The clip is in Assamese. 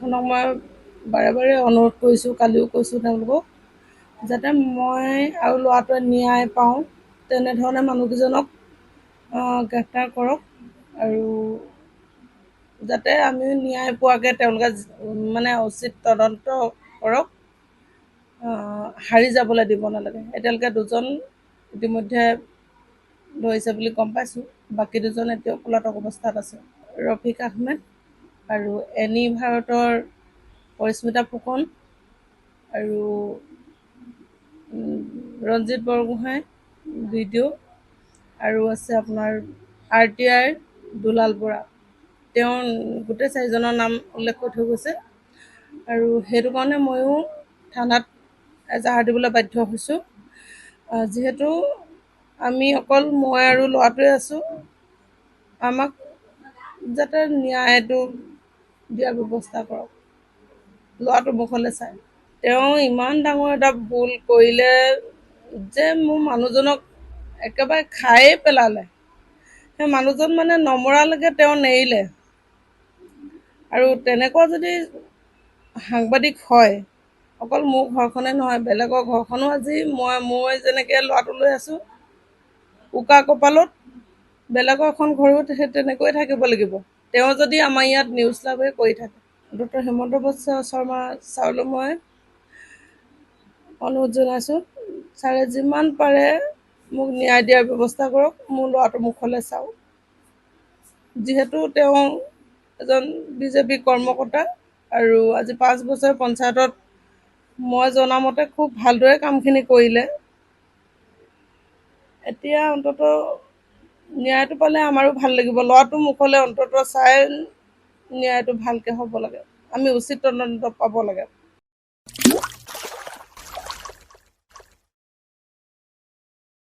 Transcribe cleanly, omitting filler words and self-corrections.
প্ৰশাসনক মই বাৰে বাৰে অনুৰোধ কৰিছোঁ, কালিও কৈছোঁ তেওঁলোকক, যাতে মই আৰু ল'ৰাটোৱে ন্যায় পাওঁ, তেনেধৰণে মানুহকেইজনক গ্ৰেপ্তাৰ কৰক আৰু যাতে আমি ন্যায় পোৱাকৈ তেওঁলোকে মানে উচিত তদন্ত কৰক, হাৰি যাবলৈ দিব নালাগে। এতিয়ালৈকে 2জন ইতিমধ্যে ধৰিছে বুলি গম পাইছোঁ, বাকী 2জন এতিয়াও পলাতক অৱস্থাত আছে। ৰফিক আহমেদ আৰু এনি ভাৰতৰ পৰিস্মিতা ফুকন আৰু ৰঞ্জিত বৰগোহাঁই ভিডিঅ' আৰু আছে আপোনাৰ RTIৰ দুলাল বৰা। তেওঁ গোটেই 4জনৰ নাম উল্লেখ কৰি থৈ গৈছে আৰু সেইটো কাৰণে ময়ো থানাত এজাহাৰ দিবলৈ বাধ্য হৈছোঁ, যিহেতু আমি অকল মই আৰু ল'ৰাটোৱে আছোঁ। আমাক যাতে ন্যায়টো দিয়াৰ ব্যৱস্থা কৰক, ল'ৰাটো মুখলৈ চাই। তেওঁ ইমান ডাঙৰ এটা ভুল কৰিলে যে মোৰ মানুহজনক একেবাৰে খায়ে পেলালে। সেই মানুহজন মানে নমৰালৈকে তেওঁ নেৰিলে। আৰু তেনেকুৱা যদি সাংবাদিক হয়, অকল মোৰ ঘৰখনে নহয়, বেলেগৰ ঘৰখনো আজি মই যেনেকৈ ল'ৰাটো লৈ আছোঁ, উকা কপালত বেলেগৰ এখন ঘৰো সেই তেনেকৈ থাকিব লাগিব, তেওঁ যদি আমাৰ ইয়াত নিউজ লাভে কৰি থাকে। ডক্টৰ হিমন্ত বিশ্ব শৰ্মা ছাৰলৈ মই অনুৰোধ জনাইছোঁ, ছাৰে যিমান পাৰে মোক ন্যায় দিয়াৰ ব্যৱস্থা কৰক, মোৰ ল'ৰাটো মুখলৈ চাওক। যিহেতু তেওঁ এজন BJP কৰ্মকৰ্তা আৰু আজি 5 বছৰ পঞ্চায়তত মই জনামতে খুব ভালদৰে কামখিনি কৰিলে। এতিয়া অন্ততঃ ন্যায়টো পালে আমাৰো ভাল লাগিব। ল'ৰাটো মুখলৈ অন্ততঃ চাই ন্যায়টো ভালকৈ হ'ব লাগে, আমি উচিত তদন্ত পাব লাগে।